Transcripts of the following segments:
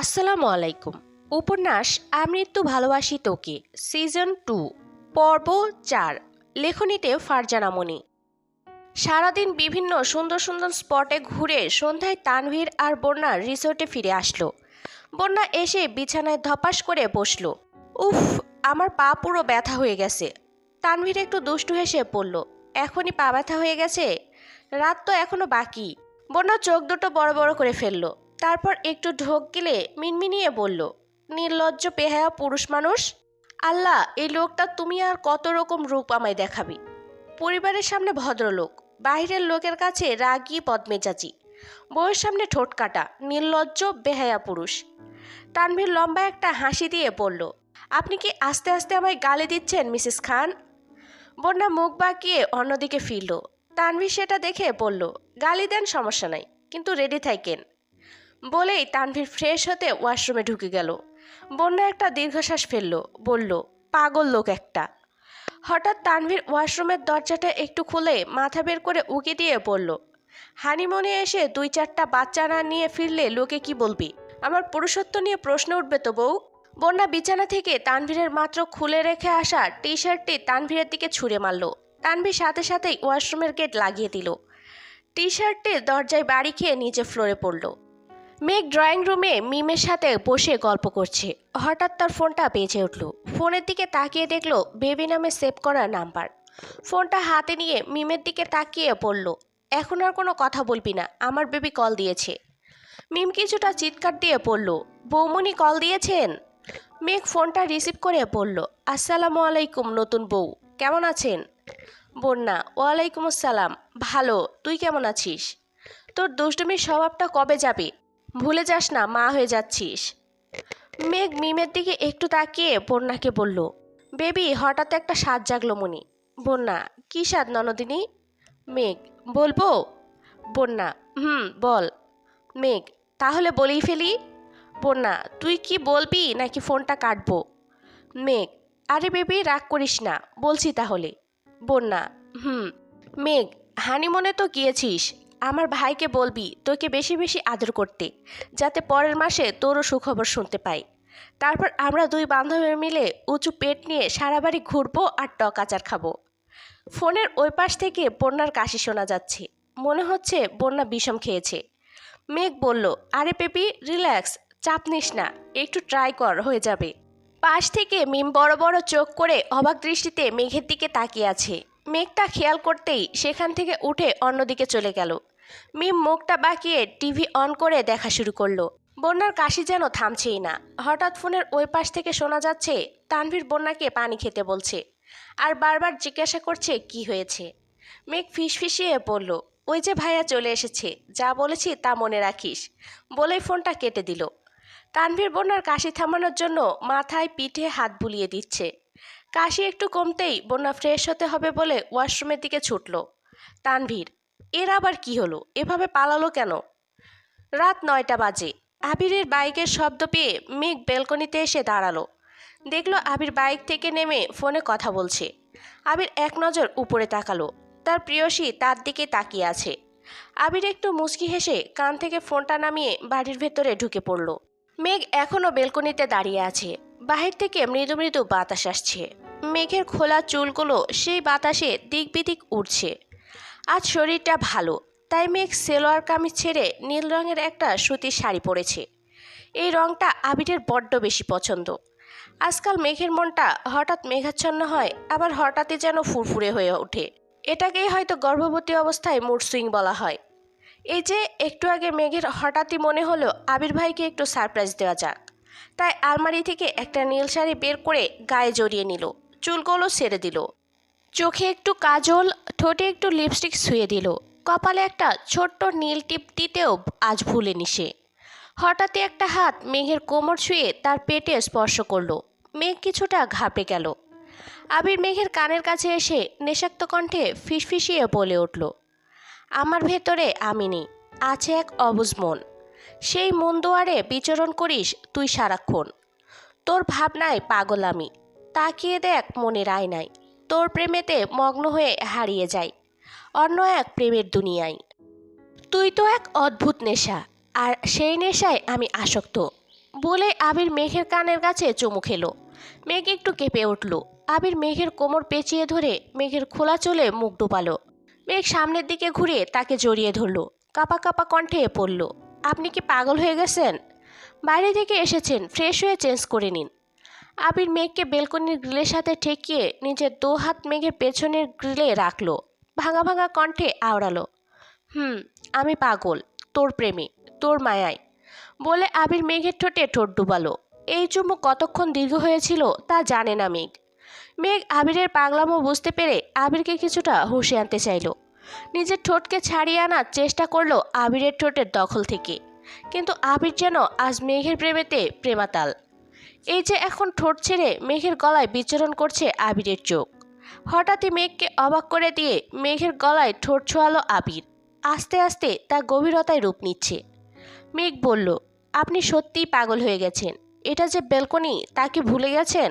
আসসালামু আলাইকুম। উপন্যাস আমৃত্যু ভালোবাসি তোকে, সিজন 2, পর্ব 4। লেখনীতে ফারজানা মনি। সারাদিন বিভিন্ন সুন্দর সুন্দর স্পটে ঘুরে সন্ধ্যায় তানভীর আর বন্যা রিসোর্টে ফিরে আসলো। বন্যা এসে বিছানায় ধপাস করে বসলো। উফ, আমার পা পুরো ব্যথা হয়ে গেছে। তানভীর একটু দুষ্টু হেসে পড়ল। এখনই পা ব্যথা হয়ে গেছে? রাত তো এখনো বাকি। বন্যা চোখ দুটো বড় বড় করে ফেললো। তারপর একটু ঢোক গিলে মিনমিনিয়ে বলল, নির্লজ্জ বেহায়া পুরুষ মানুষ। আল্লাহ, এই লোকটা তুমি আর কত রকম রূপ আমায় দেখাবি। পরিবারের সামনে ভদ্রলোক, বাইরের লোকের কাছে রাগী বদমেজাজি, বউয়ের সামনে ঠোঁট কাটা নির্লজ্জ বেহায়া পুরুষ। তানভীর লম্বা একটা হাসি দিয়ে বলল, আপনি কি আস্তে আস্তে আমায় গালি দিচ্ছেন মিসেস খান? বন্যা মুখ বাঁকিয়ে অন্যদিকে ফিরল। তানভীর সেটা দেখে বলল, গালি দেন, সমস্যা নাই, কিন্তু রেডি থাকেন। বলেই তানভীর ফ্রেশ হতে ওয়াশরুমে ঢুকে গেল। বন্যা একটা দীর্ঘশ্বাস ফেলল, বলল, পাগল লোক একটা। হঠাৎ তানভীর ওয়াশরুমের দরজাটা একটু খুলে মাথা বের করে উকি দিয়ে বলল, হানিমুনে এসে 2-4টা বাচ্চা না নিয়ে ফিরলে লোকে কি বলবি? আমার পুরুষত্ব নিয়ে প্রশ্ন উঠবে তো বউ। বন্যা বিছানা থেকে তানভীরের মাত্র খুলে রেখে আসা টি শার্টটি তানভীরের দিকে ছুঁড়ে মারল। তানভীর সাথে সাথেই ওয়াশরুমের গেট লাগিয়ে দিল। টি শার্টটির দরজায় বাড়ি খেয়ে নিচে ফ্লোরে পড়ল। মেঘ ড্রয়িং রুমে মিমের সাথে বসে গল্প করছে। হঠাৎ তার ফোনটা বেজে উঠল। ফোনের দিকে তাকিয়ে দেখল বেবি নামে সেভ করা নাম্বার। ফোনটা হাতে নিয়ে মিমের দিকে তাকিয়ে বলল, এখন আর কোনো কথা বলবি না, আমার বেবি কল দিয়েছে। মিম কিছুটা চিৎকার দিয়ে বলল, বৌমনি কল দিয়েছেন? মেঘ ফোনটা রিসিভ করে বলল, আসসালামু আলাইকুম নতুন বউ, কেমন আছেন? বন্যা, ওয়ালাইকুম আসসালাম, ভালো, তুই কেমন আছিস? তোর দুষ্টুমির স্বভাবটা কবে যাবে? ভুলে যাস না, মা হয়ে যাচ্ছিস। মেঘ মিমের দিকে একটু তাকিয়ে বন্যাকে বলল, বেবি হঠাৎ একটা স্বাদ জাগলো মনি। বন্যা, কি স্বাদ ননদিনী? মেঘ, বলবো? বন্যা, বল। মেঘ, তাহলে বলেই ফেলি। বন্যা, তুই কি বলবি নাকি ফোনটা কাটবো? মেঘ, আরে বেবি রাগ করিস না, বলছি তাহলে। বন্যা, মেঘ, হানিমুনে তো গিয়েছিস, আমার ভাইকে বলবি তোকে বেশি বেশি আদর করতে, যাতে পরের মাসে তোরও সুখবর শুনতে পাই। তারপর আমরা দুই বান্ধবী মিলে উঁচু পেট নিয়ে সারা বাড়ি ঘুরবো আর টক আচার খাবো। ফোনের ওই পাশ থেকে বন্যার কাশি শোনা যাচ্ছে। মনে হচ্ছে বন্যা বিষম খেয়েছে। মেঘ বলল, আরে বেবি রিল্যাক্স, চাপ নিস না, একটু ট্রাই কর, হয়ে যাবে। পাশ থেকে মিম বড় বড় চোখ করে অবাক দৃষ্টিতে মেঘের দিকে তাকিয়ে আছে। মেঘটা খেয়াল করতেই সেখান থেকে উঠে অন্যদিকে চলে গেল। মিম মুখটা বাঁকিয়ে টিভি অন করে দেখা শুরু করলো। বন্যার কাশি যেন থামছেই না। হঠাৎ ফোনের ওই পাশ থেকে শোনা যাচ্ছে তানভীর বন্যাকে পানি খেতে বলছে আর বারবার জিজ্ঞাসা করছে কি হয়েছে। মেঘ ফিসফিসিয়ে বলল, ওই যে ভাইয়া চলে এসেছে, যা বলেছি তা মনে রাখিস, বলেই ফোনটা কেটে দিল। তানভীর বন্যার কাশি থামানোর জন্য মাথায় পিঠে হাত বুলিয়ে দিচ্ছে। কাশি একটু কমতেই বন্যা ফ্রেশ হতে হবে বলে ওয়াশরুমের দিকে ছুটল। তানভীর, এর আবার কি হলো, এভাবে পালালো কেন? রাত 9টা বাজে। আবিরের বাইকের শব্দ পেয়ে মেঘ বেলকনিতে এসে দাঁড়ালো। দেখলো আবির বাইক থেকে নেমে ফোনে কথা বলছে। আবির এক নজর উপরে তাকালো। তার প্রিয়সী তার দিকে তাকিয়ে আছে। আবির একটু মুচকি হেসে কান থেকে ফোনটা নামিয়ে বাড়ির ভেতরে ঢুকে পড়ল। মেঘ এখনো বেলকনিতে দাঁড়িয়ে আছে। বাহির থেকে মৃদু মৃদু বাতাস আসছে। মেঘের খোলা চুলগুলো সেই বাতাসে দিক বিদিক উড়ছে। আজ শরীরটা ভালো, তাই মেঘ সেলোয়ার কামিজ ছেড়ে নীল রঙের একটা সুতির শাড়ি পরেছে। এই রঙটা আবিরের বড্ড বেশি পছন্দ। আজকাল মেঘের মনটা হঠাৎ মেঘাচ্ছন্ন হয়, আবার হঠাৎই যেন ফুরফুরে হয়ে ওঠে। এটাকেই হয়তো গর্ভবতী অবস্থায় মুড সুইং বলা হয়। এই যে একটু আগে মেঘের হঠাৎই মনে হলো আবির ভাইকে একটু সারপ্রাইজ দেওয়া যাক। তাই আলমারি থেকে একটা নীল শাড়ি বের করে গায়ে জড়িয়ে নিল, চুলগুলো ছেড়ে দিল, চোখে একটু কাজল, ঠোঁটে একটু লিপস্টিক ছুঁয়ে দিল, কপালে একটা ছোট্ট নীল টিপ দিতেও আজ ভুলেনি সে। হঠাৎই একটা হাত মেঘের কোমর ছুঁয়ে তার পেটে স্পর্শ করলো। মেঘ কিছুটা ঘাবড়ে গেল। আবির মেঘের কানের কাছে এসে নেশাক্ত কণ্ঠে ফিসফিসিয়ে বলে উঠল, আমার ভেতরে আমি নেই, আছে এক অবুঝ মন। সেই মন দুয়ারে বিচরণ করিস তুই সারাক্ষণ। তোর ভাবনায় পাগল আমি, তাকিয়ে দেখ মনের আয়নায়। তোর প্রেমেতে মগ্ন হয়ে হারিয়ে যাই অন্য এক প্রেমের দুনিয়ায়। তুই তো এক অদ্ভুত নেশা, আর সেই নেশায় আমি আসক্ত। বলে আবির মেঘের কানের কাছে চুমু খেলো। মেঘ একটু কেঁপে উঠল। আবির মেঘের কোমর পেঁচিয়ে ধরে মেঘের খোলা চুলে মুখ ডুবালো। মেঘ সামনের দিকে ঘুরে তাকে জড়িয়ে ধরলো। কাপা কাপা কণ্ঠে পড়ল, আপনি কি পাগল হয়ে গেছেন? বাইরে থেকে এসেছেন, ফ্রেশ হয়ে চেঞ্জ করে নিন। আবির মেঘকে বেলকনির গ্রিলের সাথে ঠেকিয়ে নিজের 2 হাত মেঘের পেছনের গ্রিলে রাখলো। ভাঙা ভাঙা কণ্ঠে আওড়ালো, আমি পাগল, তোর প্রেমে, তোর মায়ায়। বলে আবির মেঘের ঠোঁটে ঠোঁট ডুবালো। এই চুমু কতক্ষণ দীর্ঘ হয়েছিল তা জানে না মেঘ। মেঘ আবিরের পাগলামো বুঝতে পেরে আবিরকে কিছুটা হুঁশে আনতে চাইল। নিজের ঠোঁটকে ছাড়িয়ে আনার চেষ্টা করলো আবিরের ঠোঁটের দখল থেকে, কিন্তু আবির যেন আজ মেঘের প্রেমেতে প্রেমাতাল। এই যে এখন ঠোঁট ছেড়ে মেঘের গলায় বিচরণ করছে আবিরের চোখ। হঠাৎই মেঘকে অবাক করে দিয়ে মেঘের গলায় ঠোঁট ছোঁয়ালো আবির। আস্তে আস্তে তা গভীরতায় রূপ নিচ্ছে। মেঘ বলল, আপনি সত্যিই পাগল হয়ে গেছেন। এটা যে ব্যালকনি তা কি ভুলে গেছেন?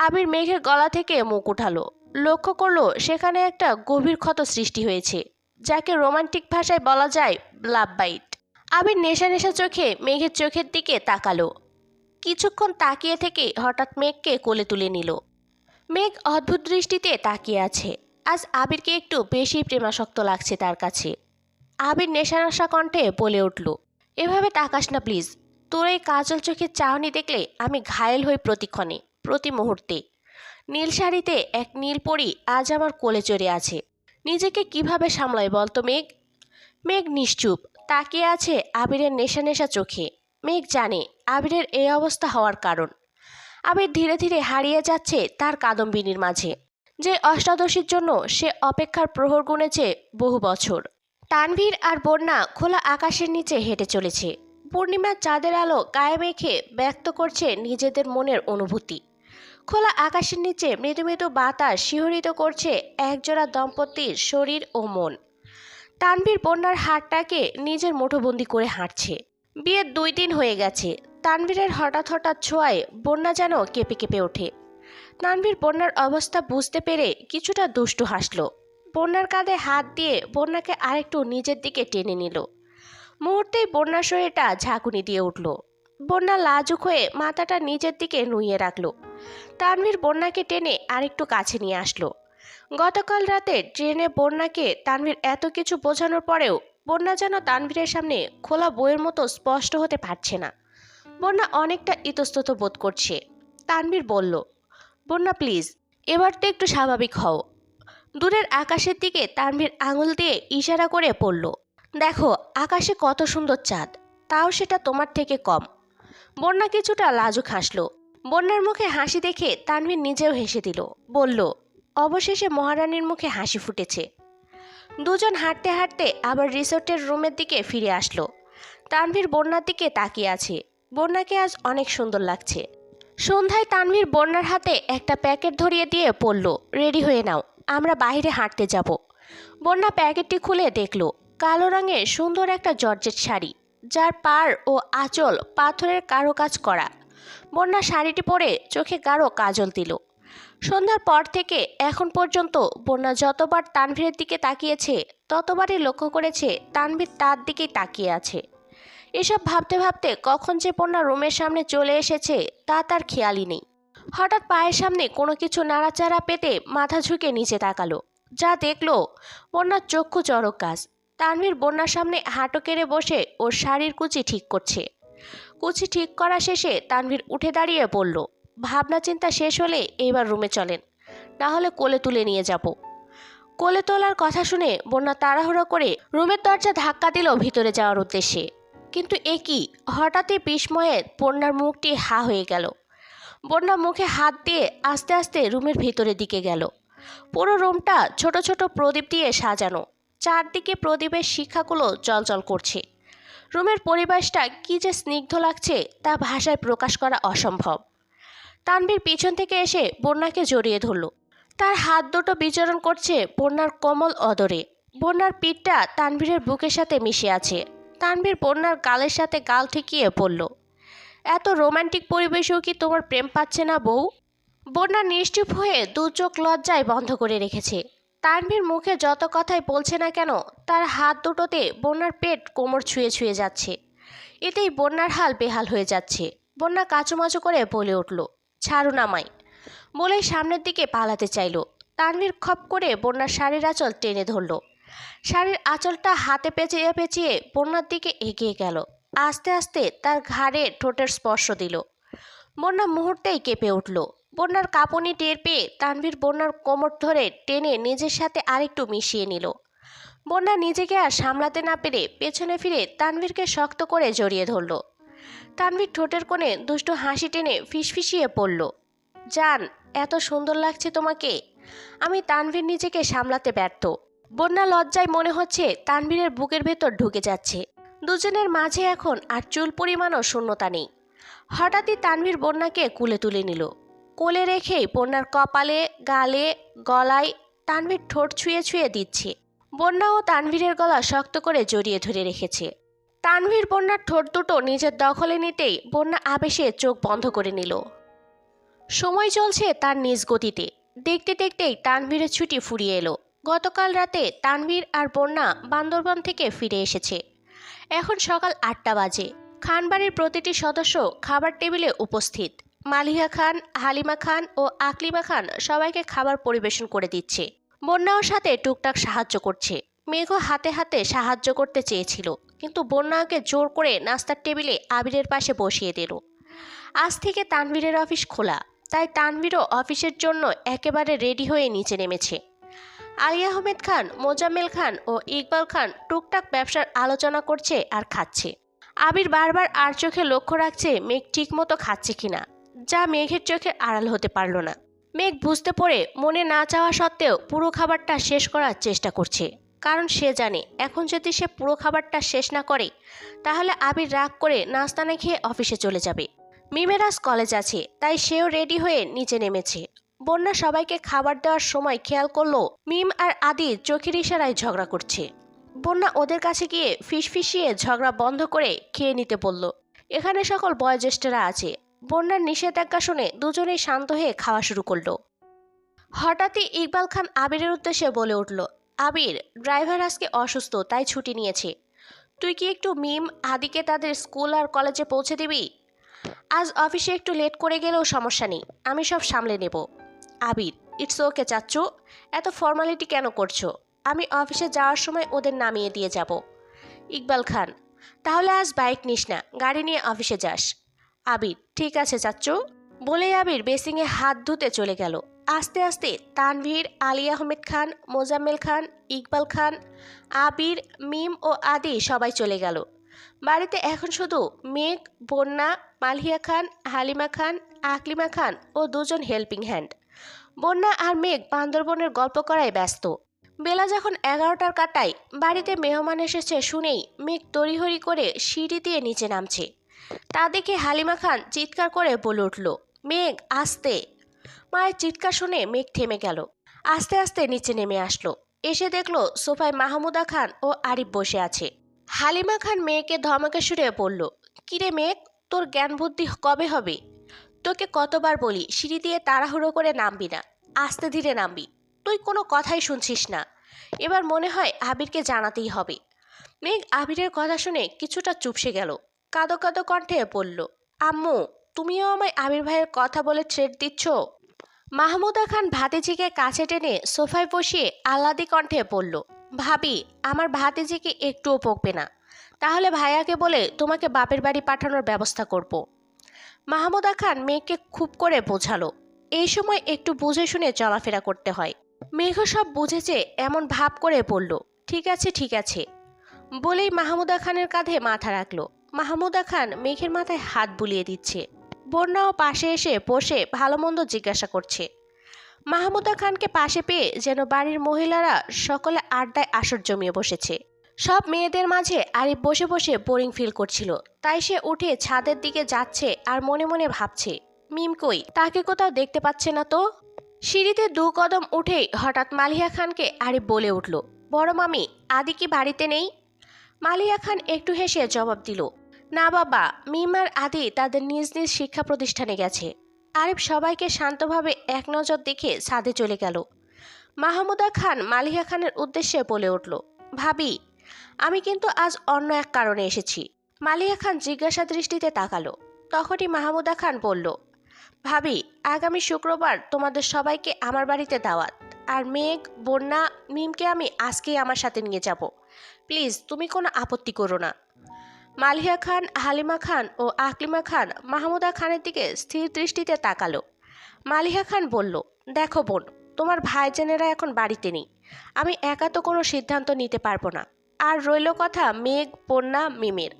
আবির মেঘের গলা থেকে মুখ উঠালো। লক্ষ্য করলো সেখানে একটা গভীর ক্ষত সৃষ্টি হয়েছে, যাকে রোমান্টিক ভাষায় বলা যায় লাভ বাইট। আবির নেশা নেশা চোখে মেঘের চোখের দিকে তাকালো। কিছুক্ষণ তাকিয়ে থেকে হঠাৎ মেঘকে কোলে তুলে নিল। মেঘ অদ্ভুত দৃষ্টিতে তাকিয়ে আছে। আজ আবিরকে একটু বেশি প্রেমাসক্ত লাগছে তার কাছে। আবির নেশা নেশা কণ্ঠে বলে উঠল, এভাবে তাকাস না প্লিজ। তোর এই কাজল চোখের চাহনি দেখলে আমি ঘায়েল হই প্রতিক্ষণে, প্রতি মুহূর্তে। নীল শাড়িতে এক নীল পরী আজ আমার কোলে চড়ে আছে। নিজেকে কিভাবে সামলাই বলতো মেঘ? মেঘ নিশ্চুপ তাকিয়ে আছে আবিরের নেশা নেশা চোখে। মেঘ জানে আবিরের এই অবস্থা হওয়ার কারণ। আবির ধীরে ধীরে হারিয়ে যাচ্ছে তার কাদম্বিনীর মাঝে, যে অষ্টাদশীর জন্য সে অপেক্ষার প্রহর গুনেছে বহু বছর। তানভীর আর বন্যা খোলা আকাশের নিচে হেঁটে চলেছে। পূর্ণিমার চাঁদের আলো গায়ে মেখে ব্যক্ত করছে নিজেদের মনের অনুভূতি। খোলা আকাশের নিচে মৃদু মৃদু বাতাস শিহরিত করছে একজোড়া দম্পতির শরীর ও মন। তানভীর বন্যার হাতটাকে নিজের মুঠোবন্দি করে হাঁটছে। বিয়ের 2 দিন হয়ে গেছে। তানভীরের হঠাৎ হঠাৎ ছোঁয়ায় বন্যা যেন কেঁপে কেঁপে ওঠে। তানভীর বন্যার অবস্থা বুঝতে পেরে কিছুটা দুষ্টু হাসল। বন্যার কাঁধে হাত দিয়ে বন্যাকে আরেকটু নিজের দিকে টেনে নিল। মুহূর্তেই বন্যার শরীরটা ঝাঁকুনি দিয়ে উঠল। বন্যা লাজুক হয়ে মাথাটা নিজের দিকে নুইয়ে রাখল। তানভীর বন্যাকে টেনে আরেকটু কাছে নিয়ে আসলো। গতকাল রাতে ট্রেনে বন্যাকে তানভীর এত কিছু বোঝানোর পরেও বন্যা যেন তানভীরের সামনে খোলা বইয়ের মতো স্পষ্ট হতে পারছে না। বন্যা অনেকটা ইতস্তত বোধ করছে। তানভীর বলল, বন্যা প্লিজ, এবার তো একটু স্বাভাবিক হও। দূরের আকাশের দিকে তানভীর আঙুল দিয়ে ইশারা করে পড়ল, দেখো আকাশে কত সুন্দর চাঁদ, তাও সেটা তোমার থেকে কম। বন্যা কিছুটা লাজুক হাসলো। বন্যার মুখে হাসি দেখে তানভীর নিজেও হেসে দিল। বলল, অবশেষে মহারানীর মুখে হাসি ফুটেছে। দুজন হাঁটতে হাঁটতে আবার রিসোর্টের রুমের দিকে ফিরে আসলো। তানভীর বন্যার দিকে তাকিয়ে আছে। বন্যাকে আজ অনেক সুন্দর লাগছে। সন্ধ্যায় তানভীর বন্যার হাতে একটা প্যাকেট ধরিয়ে দিয়ে বলল, রেডি হয়ে নাও, আমরা বাইরে হাঁটতে যাব। বন্যা প্যাকেটটি খুলে দেখল কালো রঙের সুন্দর একটা জর্জেট শাড়ি, যার পাড় ও আঁচল পাথরের কারুকাজ করা। বন্যা শাড়িটি পরে চোখে গাঢ় কাজল দিল। সন্ধ্যার পর থেকে এখন পর্যন্ত বন্যা যতবার তানভীরের দিকে তাকিয়েছে ততবারই লক্ষ্য করেছে তানভীর তার দিকেই তাকিয়ে আছে। এসব ভাবতে ভাবতে কখন যে বন্যা রুমের সামনে চলে এসেছে তা তার খেয়ালই নেই। হঠাৎ পায়ের সামনে কোনো কিছু নাড়াচাড়া পেতে মাথা ঝুঁকে নিচে তাকালো। যা দেখলো বন্যার চক্ষু চড়ক গাছ। তানভীর বন্যার সামনে হাঁটু কেড়ে বসে ওর শাড়ির কুচি ঠিক করছে। কুচি ঠিক করা শেষে তানভীর উঠে দাঁড়িয়ে বলল, ভাবনা চিন্তা শেষ হলে এইবার রুমে চলেন, না হলে কোলে তুলে নিয়ে যাব। কোলে তোলার কথা শুনে বন্যা তাড়াহুড়ো করে রুমের দরজা ধাক্কা দিল ভিতরে যাওয়ার উদ্দেশ্যে। কিন্তু এ কি, হঠাৎই বিস্ময়ে বন্যার মুখটি হা হয়ে গেল। বন্যা মুখে হাত দিয়ে আস্তে আস্তে রুমের ভিতরের দিকে গেল। পুরো রুমটা ছোট ছোট প্রদীপ দিয়ে সাজানো। চারদিকে প্রদীপের শিখাগুলো জ্বলজ্বল করছে। রুমের পরিবেশটা কি যে স্নিগ্ধ লাগছে তা ভাষায় প্রকাশ করা অসম্ভব। তানভীর পিছন থেকে এসে বন্যাকে জড়িয়ে ধরল। তার হাত দুটো বিচরণ করছে বন্যার কোমল অদরে। বন্যার পিঠটা তানভীরের বুকের সাথে মিশে আছে। তানভীর বন্যার গালের সাথে গাল ঠেকিয়ে বলল, এত রোমান্টিক পরিবেশেও কি তোমার প্রেম পাচ্ছে না বউ? বন্যা নিশ্চুপ হয়ে 2 চোখ লজ্জায় বন্ধ করে রেখেছে। তানভীর মুখে যত কথাই বলছে না কেন তার হাত দুটোতে বন্যার পেট কোমর ছুঁয়ে ছুঁয়ে যাচ্ছে। এতেই বন্যার হাল বেহাল হয়ে যাচ্ছে। বন্যা কাচুমাচু করে বলে উঠল, ছাড়ুন আমায়। বলে সামনের দিকে পালাতে চাইল। তানভীর খপ করে বন্যার শাড়ির আঁচল টেনে ধরল। শাড়ির আঁচলটা হাতে পেঁচিয়ে পেঁচিয়ে বন্যার দিকে এগিয়ে গেল। আস্তে আস্তে তার ঘাড়ে ঠোঁটের স্পর্শ দিল। বন্যা মুহূর্তেই কেঁপে উঠল। বন্যার কাঁপুনি টের পেয়ে তানভীর বন্যার কোমর ধরে টেনে নিজের সাথে আরেকটু মিশিয়ে নিল। বন্যা নিজেকে আর সামলাতে না পেরে পেছনে ফিরে তানভীরকে শক্ত করে জড়িয়ে ধরল। তানভীর ঠোঁটের কোণে দুষ্টু হাসি টেনে ফিসফিসিয়ে পড়ল, জান, এত সুন্দর লাগছে তোমাকে। আমি তানভীর নিজেকে সামলাতে ব্যর্থ। বন্যা লজ্জায় মনে হচ্ছে তানভীরের বুকের ভেতর ঢুকে যাচ্ছে। দুজনের মাঝে এখন আর চুল পরিমাণও শূন্যতা নেই। হঠাৎই তানভীর বন্যাকে কুলে তুলে নিল। কোলে রেখেই বন্যার কপালে, গালে, গলায় তানভীর ঠোঁট ছুঁয়ে ছুঁয়ে দিচ্ছে। বন্যা ও তানভীরের গলা শক্ত করে জড়িয়ে ধরে রেখেছে। তানভীর বন্যার ঠোঁট দুটো নিজের দখলে নিতেই বন্যা আবেশে চোখ বন্ধ করে নিল। সময় চলছে তার নিজ গতিতে। দেখতে দেখতেই তানভীরের ছুটি ফুরিয়ে এলো। গতকাল রাতে তানভীর আর বন্যা বান্দরবান থেকে ফিরে এসেছে। এখন সকাল 8টা বাজে। খানবাড়ির প্রতিটি সদস্য খাবার টেবিলে উপস্থিত। মালিহা খান, হালিমা খান ও আকলিমা খান সবাইকে খাবার পরিবেশন করে দিচ্ছে। বন্যাও সাথে টুকটাক সাহায্য করছে। মেঘও হাতে হাতে সাহায্য করতে চেয়েছিল, কিন্তু বন্যাকে জোর করে নাস্তার টেবিলে আবিরের পাশে বসিয়ে দিল। আজ থেকে তানভীরের অফিস খোলা, তাই তানভীরও অফিসের জন্য একেবারে রেডি হয়ে নিচে নেমেছে। আলী আহমেদ খান, মোজাম্মেল খান ও ইকবাল খান টুকটাক ব্যবসার আলোচনা করছে আর খাচ্ছে। আবির বারবার আর চোখে লক্ষ্য রাখছে মেঘ ঠিকমতো খাচ্ছে কিনা, যা মেঘের চোখের আড়াল হতে পারল না। মেঘ বুঝতে পড়ে মনে না চাওয়া সত্ত্বেও পুরো খাবারটা শেষ করার চেষ্টা করছে, কারণ সে জানে এখন যদি সে পুরো খাবারটা শেষ না করে তাহলে আবির রাগ করে নাস্তা না খেয়ে অফিসে চলে যাবে। মিমের আজ কলেজ আছে, তাই সেও রেডি হয়ে নিচে নেমেছে। বন্যা সবাইকে খাবার দেওয়ার সময় খেয়াল করলো মিম আর আদি চোখের ইশারায় ঝগড়া করছে। বন্যা ওদের কাছে গিয়ে ফিসফিসিয়ে ঝগড়া বন্ধ করে খেয়ে নিতে বলল। এখানে সকল বয়োজ্যেষ্ঠরা আছে। বন্যার নিষেধাজ্ঞা শুনে দুজনেই শান্ত হয়ে খাওয়া শুরু করলো। হঠাৎই ইকবাল খান আবিরের উদ্দেশ্যে বলে উঠল, আবির, ড্রাইভার আজকে অসুস্থ, তাই ছুটি নিয়েছে। তুই কি একটু মিম আদিকে তাদের স্কুল আর কলেজে পৌঁছে দিবি? আজ অফিসে একটু লেট করে গেলেও সমস্যা নেই, আমি সব সামলে নেব। আবির, ইটস ওকে চাচ্চু, এত ফর্মালিটি কেন করছো? আমি অফিসে যাওয়ার সময় ওদের নামিয়ে দিয়ে যাব। ইকবাল খান, তাহলে আজ বাইক নিস না, গাড়ি নিয়ে অফিসে যাস। আবির, ঠিক আছে চাচ্চু। বলেই আবির বেসিংয়ে হাত ধুতে চলে গেল। আস্তে আস্তে তানভীর, আলী আহমেদ খান, মোজাম্মেল খান, ইকবাল খান, আবির, মিম ও আদি সবাই চলে গেল। বাড়িতে এখন শুধু মেঘ, বন্যা, মালিহা খান, হালিমা খান, আকলিমা খান ও দুজন হেল্পিং হ্যান্ড। বন্যা আর মেঘ বান্দরবনের গল্প করায় ব্যস্ত। বেলা যখন 11টার কাটায় বাড়িতে মেহমান এসেছে শুনেই মেঘ তড়িহড়ি করে সিঁড়ি দিয়ে নিচে নামছে। তা দেখে হালিমা খান চিৎকার করে বলে উঠল, মেঘ, আস্তে। মায়ের চিৎকার শুনে মেঘ থেমে গেল। আস্তে আস্তে নিচে নেমে আসলো। এসে দেখলো সোফায় মাহমুদা খান ও আরিফ বসে আছে। হালিমা খান মেয়েকে ধমকে সুরে বলল, কিরে মেঘ, তোর জ্ঞান বুদ্ধি কবে হবে? তোকে কতবার বলি সিঁড়ি দিয়ে তাড়াহুড়ো করে নামবি না, আস্তে ধীরে নামবি। তুই কোনো কথাই শুনছিস না। এবার মনে হয় আবিরকে জানাতেই হবে। মেঘ আবিরের কথা শুনে কিছুটা চুপসে গেল। কাঁদো কাঁদো কণ্ঠে বলল, আম্মু, তুমিও আমায় আবির ভাইয়ের কথা বলে থ্রেট দিচ্ছ? মাহমুদা খান ভাতিজিকে কাছে টেনে সোফায় বসিয়ে আহ্লাদি কণ্ঠে বলল, ভাবি, আমার ভাতিজিকে একটুও বকবে না, তাহলে ভাইয়াকে বলে তোমাকে বাপের বাড়ি পাঠানোর ব্যবস্থা করব। মাহমুদা খান মেঘকে খুব করে বোঝালো, এই সময় একটু বুঝে শুনে চলাফেরা করতে হয়। মেঘ সব বুঝেছে এমন ভাব করে বলল, ঠিক আছে ঠিক আছে। বলেই মাহমুদা খানের কাঁধে মাথা রাখলো। মাহমুদা খান মেঘের মাথায় হাত বুলিয়ে দিচ্ছে। বন্যাও পাশে এসে বসে ভালো মন্দ জিজ্ঞাসা করছে। মাহমুদা খানকে পাশে পেয়ে যেন বাড়ির মহিলারা সকলে আড্ডায় আসর জমিয়ে বসেছে। সব মেয়েদের মাঝে আরিফ বসে বসে বোরিং ফিল করছিল, তাই সে উঠে ছাদের দিকে যাচ্ছে আর মনে মনে ভাবছে, মিম কই, তাকে কোথাও দেখতে পাচ্ছে না তো। সিঁড়িতে 2 কদম উঠেই হঠাৎ মালিহা খানকে আরিফ বলে উঠল, বড় মামি, আদি কি বাড়িতে নেই? মালিহা খান একটু হেসে জবাব দিল, না বাবা, মিম আর আদি তাদের নিজ নিজ শিক্ষা প্রতিষ্ঠানে গেছে। আরিফ সবাইকে শান্তভাবে এক নজর দেখে ছাদে চলে গেল। মাহমুদা খান মালিহা খানের উদ্দেশ্যে বলে উঠল, ভাবি, আমি কিন্তু আজ অন্য এক কারণে এসেছি। মালিয়া খান জিজ্ঞাসা দৃষ্টিতে তাকালো। তখনই মাহমুদা খান বলল, ভাবি, আগামী শুক্রবার তোমাদের সবাইকে আমার বাড়িতে দাওয়াত। আর মেঘ, বন্যা, মিমকে আমি আজকেই আমার সাথে নিয়ে যাব। প্লিজ তুমি কোনো আপত্তি করো না। মালিয়া খান, হালিমা খান ও আকলিমা খান মাহমুদা খানের দিকে স্থির দৃষ্টিতে তাকালো। মালিহা খান বলল, দেখো বোন, তোমার ভাইজানেরা এখন বাড়িতে নেই। আমি একা তো কোনো সিদ্ধান্ত নিতে পারবো না। আর রইল কথা মেঘ, বন্যা, মিমের।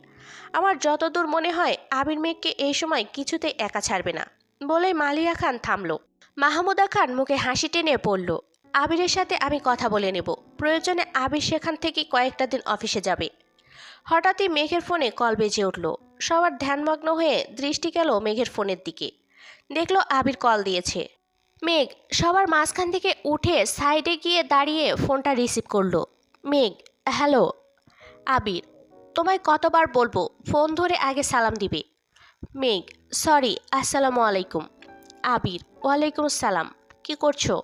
আমার যতদূর মনে হয় আবির মেঘকে এই সময় কিছুতেই একা ছাড়বে না। বলেই মালিয়া খান থামলো। মাহমুদা খান মুখে হাসি টেনে পড়ল, আবিরের সাথে আমি কথা বলে নেব। প্রয়োজনে আবির সেখান থেকে কয়েকটা দিন অফিসে যাবে। হঠাৎই মেঘের ফোনে কল বেজে উঠল। সবার ধ্যানমগ্ন হয়ে দৃষ্টি গেল মেঘের ফোনের দিকে। দেখলো আবির কল দিয়েছে। মেঘ সবার মাঝখান থেকে উঠে সাইডে গিয়ে দাঁড়িয়ে ফোনটা রিসিভ করলো। মেঘ, হ্যালো। আবির, তোমায় কতবার বলবো ফোন ধরে আগে সালাম দিবে। মেঘ, সরি, আসসালামু আলাইকুম। আবির, ওয়ালাইকুম আসসালাম। কি করছো?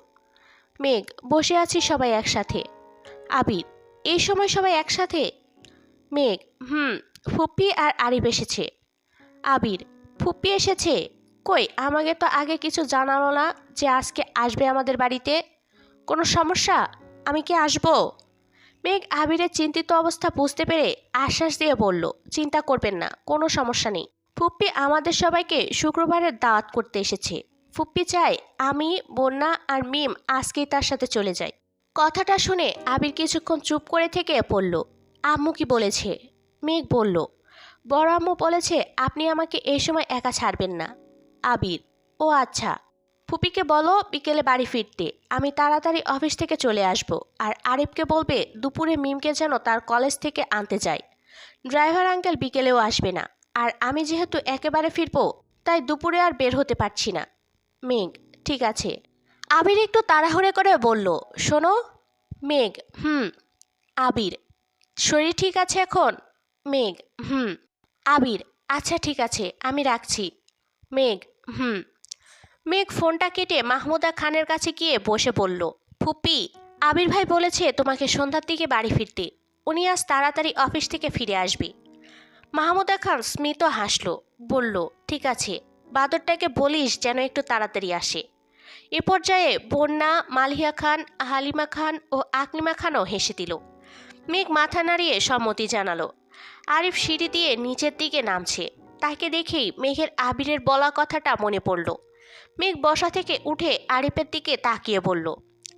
মেঘ, বসে আছি সবাই একসাথে। আবির, এই সময় সবাই একসাথে? মেঘ, ফুপ্পি আর আরিফ এসেছে। আবির, ফুপ্পি এসেছে? কই, আমাকে তো আগে কিছু জানালো না যে আজকে আসবে আমাদের বাড়িতে। কোনো সমস্যা? আমি কি আসবো? মেঘ আবিরের চিন্তিত অবস্থা বুঝতে পেরে আশ্বাস দিয়ে বলল, চিন্তা করবেন না, কোনো সমস্যা নেই। ফুপ্পি আমাদের সবাইকে শুক্রবারের দাওয়াত করতে এসেছে। ফুপ্পি চায় আমি, বন্যা আর মিম আজকেই তার সাথে চলে যাই। কথাটা শুনে আবির কিছুক্ষণ চুপ করে থেকে পড়ল। আম্মু কি বলেছে? মেঘ বলল, বড় আম্মু বলেছে আপনি আমাকে এই সময় একা ছাড়বেন না। আবির, ও আচ্ছা। ফুপিকে বলো বিকেলে বাড়ি ফিরতে, আমি তাড়াতাড়ি অফিস থেকে চলে আসব। আর আরিফকে বলবে দুপুরে মিমকে যেন তার কলেজ থেকে আনতে যায়। ড্রাইভার আঙ্কেল বিকেলেও আসবে না। আর আমি যেহেতু একেবারে ফিরবো, তাই দুপুরে আর বের হতে পারছি না। মেঘ, ঠিক আছে। আবির একটু তাড়াহুড়ো করে বলল, শোনো। মেঘ, আবির, শরীর ঠিক আছে এখন? মেঘ, আবির, আচ্ছা ঠিক আছে, আমি রাখছি। মেঘ, মেঘ ফোনটা কেটে মাহমুদা খানের কাছে গিয়ে বসে বলল, ফুপ্পি, আবির ভাই বলেছে তোমাকে সন্ধ্যার দিকে বাড়ি ফিরতে। উনি আজ তাড়াতাড়ি অফিস থেকে ফিরে আসবে। মাহমুদা খান স্মিত হাসল, বলল, ঠিক আছে, বাদরটাকে বলিস যেন একটু তাড়াতাড়ি আসে। এ পর্যায়ে বন্যা, মালিহা খান, হালিমা খান ও আকলিমা খানও হেসে দিল। মেঘ মাথা নাড়িয়ে সম্মতি জানালো। আরিফ সিঁড়ি দিয়ে নিচের দিকে নামছে। তাকে দেখেই মেঘের আবিরের বলা কথাটা মনে পড়ল। মেঘ বসা থেকে উঠে আরিফের দিকে তাকিয়ে বলল,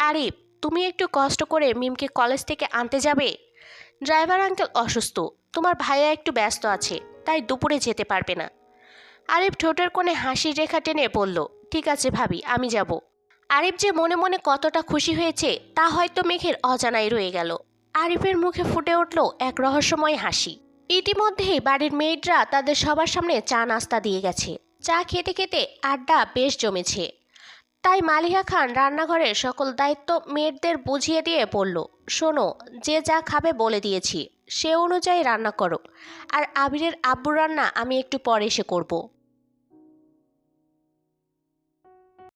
আরিফ, তুমি একটু কষ্ট করে মিমকে কলেজ থেকে আনতে যাবে? ড্রাইভার আঙ্কেল অসুস্থ, তোমার ভাইয়া একটু ব্যস্ত আছে, তাই দুপুরে যেতে পারবে না। আরিফ ঠোঁটের কোণে হাসির রেখা টেনে বলল, ঠিক আছে ভাবি, আমি যাব। আরিফ যে মনে মনে কতটা খুশি হয়েছে তা হয়তো মেঘের অজানাই রয়ে গেল। আরিফের মুখে ফুটে উঠল এক রহস্যময় হাসি। ইতিমধ্যেই বাড়ির মেয়েরা তাদের সবার সামনে চা নাস্তা দিয়ে গেছে। চা খেতে খেতে আড্ডা বেশ জমেছে। তাই মালিহা খান রান্নাঘরের সকল দায়িত্ব মেয়েদের বুঝিয়ে দিয়ে বলল, শোনো, যে যা খাবে বলে দিয়েছি, সে অনুযায়ী রান্না করো। আর আবিরের আব্বুর রান্না আমি একটু পরে এসে করব।